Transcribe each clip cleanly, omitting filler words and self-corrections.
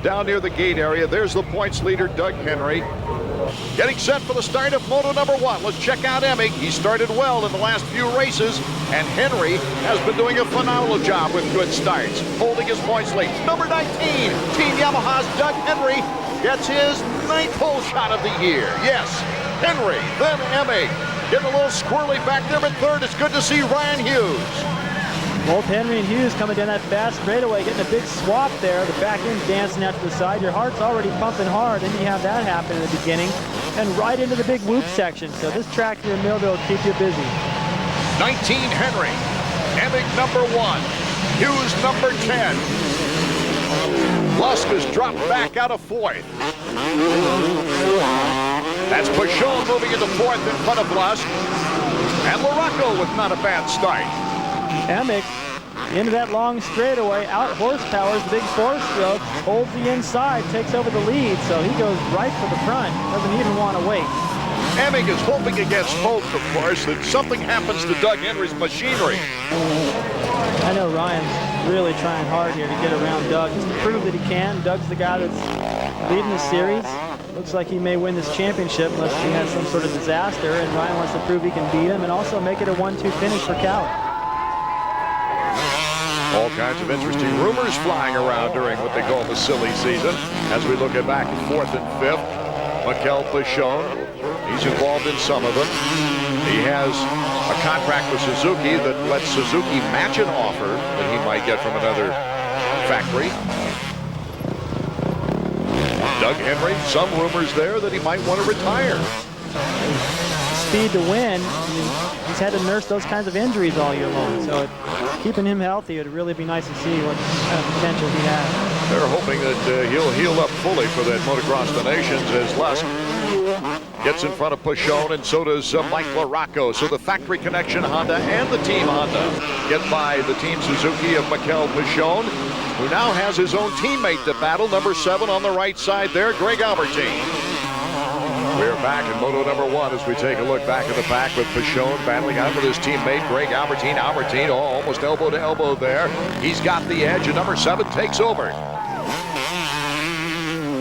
down near the gate area. There's the points leader, Doug Henry. Getting set for the start of Moto number 1. Let's check out Emig. He started well in the last few races, and Henry has been doing a phenomenal job with good starts, holding his points lead. Number 19, Team Yamaha's Doug Henry gets his 9th pole shot of the year. Yes, Henry, then Emig. Getting a little squirrely back there, but third, it's good to see Ryan Hughes. Both Henry and Hughes coming down that fast straightaway, getting a big swap there. The back end dancing out to the side. Your heart's already pumping hard, and you have that happen in the beginning. And right into the big whoop section. So this track here in Millville will keep you busy. 19 Henry, Emig number 1, Hughes number 10. Lusk has dropped back out of 4th. That's Pichon moving into 4th in front of Lusk. And Larocco with not a bad start. Emig into that long straightaway, out horsepowers the big 4-stroke, holds the inside, takes over the lead, so he goes right for the front, doesn't even want to wait. Emig is hoping against hope, of course, that something happens to Doug Henry's machinery. I know Ryan's really trying hard here to get around Doug, just to prove that he can. Doug's the guy that's leading the series. Looks like he may win this championship unless he has some sort of disaster, and Ryan wants to prove he can beat him and also make it a 1-2 finish for Cal. All kinds of interesting rumors flying around during what they call the silly season. As we look at back at 4th and 5th, Mikel Pichon, he's involved in some of them. He has a contract with Suzuki that lets Suzuki match an offer that he might get from another factory. Doug Henry, some rumors there that he might want to retire. Speed to win. He's had to nurse those kinds of injuries all year long, so keeping him healthy would really be nice to see what kind of potential he has. They're hoping that he'll heal up fully for that Motocross the Nations as Lusk gets in front of Pichon, and so does Mike Larocco. So the factory connection Honda and the team Honda get by the team Suzuki of Mikel Pichon, who now has his own teammate to battle, number 7 on the right side there, Greg Albertijn. We're back in Moto number 1 as we take a look back at the pack with Pichon battling out with his teammate Greg Albertijn. Albertijn, almost elbow to elbow there. He's got the edge, and number 7 takes over.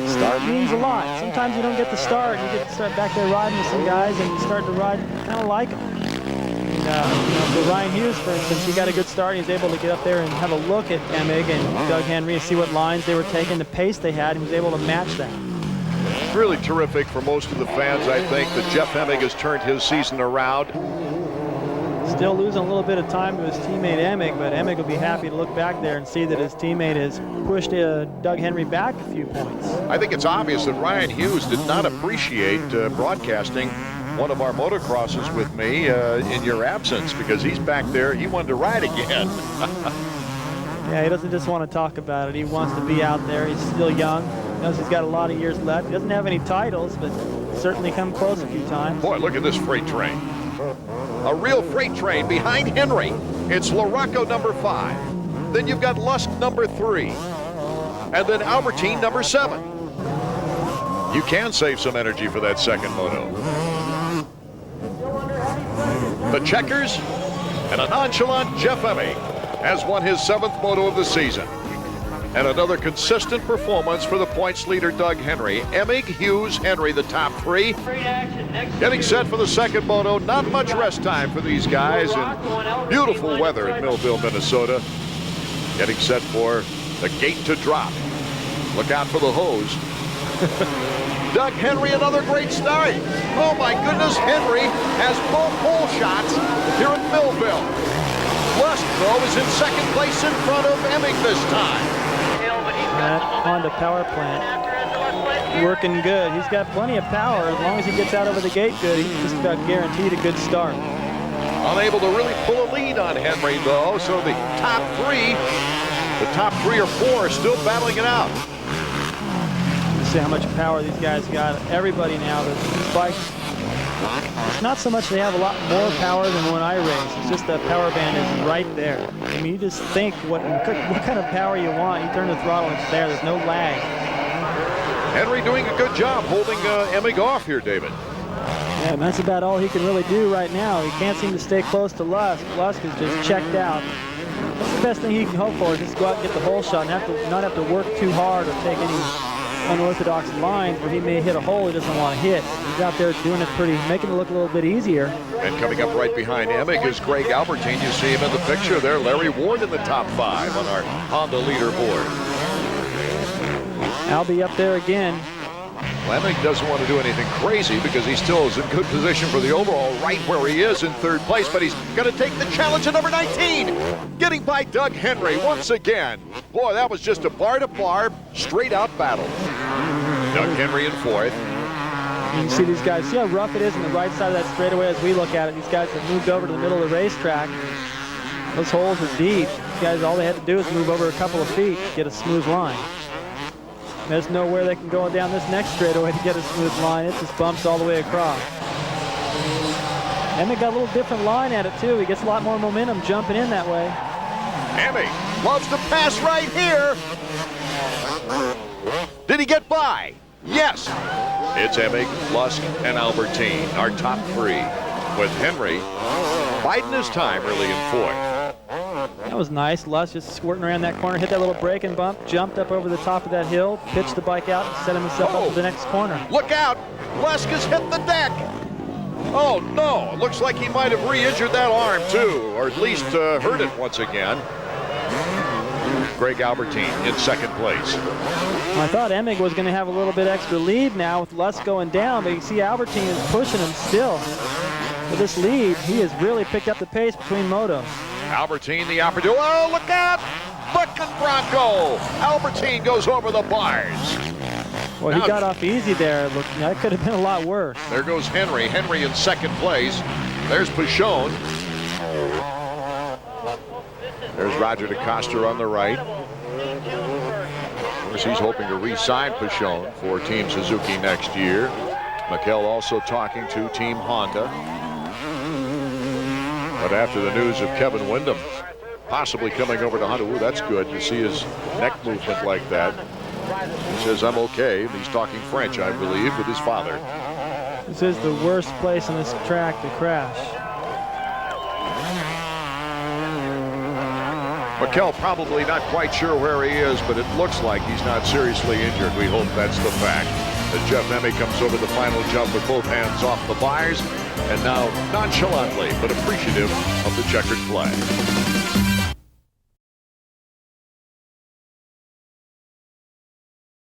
Start means a lot. Sometimes you don't get the start. You get to start back there riding with some guys, and you start to ride kind of like them. And, for Ryan Hughes, for instance, he got a good start. He was able to get up there and have a look at Emig and Doug Henry and see what lines they were taking, the pace they had, and he was able to match that. Really terrific for most of the fans, I think, that Jeff Emig has turned his season around. Still losing a little bit of time to his teammate Emig, but Emig will be happy to look back there and see that his teammate has pushed Doug Henry back a few points. I think it's obvious that Ryan Hughes did not appreciate broadcasting one of our motocrosses with me in your absence, because he's back there. He wanted to ride again. Yeah, he doesn't just want to talk about it. He wants to be out there. He's still young. Knows he's got a lot of years left. He doesn't have any titles, but certainly come close a few times. Boy, look at this freight train. A real freight train behind Henry. It's Larocco number 5. Then you've got Lusk number 3. And then Albertijn number 7. You can save some energy for that second moto. The checkers and a nonchalant Jeff Emig has won his 7th moto of the season. And another consistent performance for the points leader, Doug Henry. Emig, Hughes, Henry, the top 3. Getting set for the second moto. Not much rest time for these guys. And beautiful weather in Millville, Minnesota. Getting set for the gate to drop. Look out for the hose. Doug Henry, another great start. Oh my goodness, Henry has both pole shots here in Millville. Lusk, though, is in second place in front of Emig this time. That Honda power plant working good. He's got plenty of power. As long as he gets out over the gate good, he's just about guaranteed a good start. Unable to really pull a lead on Henry, though, so the top 3 or 4 are still battling it out. You see how much power these guys got. Everybody now, these bikes, it's not so much they have a lot more power than when I race. It's just the power band is right there. I mean, you just think what kind of power you want. You turn the throttle, it's there. There's no lag. Henry doing a good job holding Emig off here, David. Yeah, and that's about all he can really do right now. He can't seem to stay close to Lusk. Lusk is just checked out. That's the best thing he can hope for, is just go out and get the hole shot and not have to work too hard or take any unorthodox lines where he may hit a hole he doesn't want to hit. He's out there doing it making it look a little bit easier. And coming up right behind Emig is Greg Albertijn. You see him in the picture there. Larry Ward in the top 5 on our Honda leaderboard. I'll be up there again. Emig doesn't want to do anything crazy because he still is in good position for the overall, right where he is in 3rd place, but he's going to take the challenge at number 19, getting by Doug Henry once again. Boy, that was just a bar-to-bar, straight-out battle. Doug Henry in 4th. You can see these guys, see how rough it is on the right side of that straightaway as we look at it. These guys have moved over to the middle of the racetrack. Those holes are deep. These guys, all they had to do is move over a couple of feet to get a smooth line. There's nowhere they can go down this next straightaway to get a smooth line. It just bumps all the way across. Emig got a little different line at it too. He gets a lot more momentum jumping in that way. Emig loves to pass right here. Did he get by? Yes. It's Emig, Lusk, and Albertijn, our top 3, with Henry biding his time really in 4th. That was nice. Lusk just squirting around that corner, hit that little break and bump, jumped up over the top of that hill, pitched the bike out, and set himself up for the next corner. Look out! Lusk has hit the deck! Oh no, it looks like he might have re-injured that arm too, or at least hurt it once again. Greg Albertijn in 2nd place. I thought Emig was going to have a little bit extra lead now with Lusk going down, but you see Albertijn is pushing him still. With this lead, he has really picked up the pace between motos. Albertijn, the opportunity. Oh, look out! Bucking Bronco! Albertijn goes over the bars. Well, he got off easy there. Look, that could have been a lot worse. There goes Henry. Henry in 2nd place. There's Pichon. There's Roger DeCoster on the right. Of course, he's hoping to re-sign Pichon for Team Suzuki next year. McKell also talking to Team Honda. But after the news of Kevin Windham possibly coming over to Honda, ooh, that's good to see his neck movement like that. He says, I'm okay. He's talking French, I believe, with his father. This is the worst place on this track to crash. McKell probably not quite sure where he is, but it looks like he's not seriously injured. We hope that's the fact. As Jeff Emig comes over the final jump with both hands off the bars, and now nonchalantly but appreciative of the checkered flag.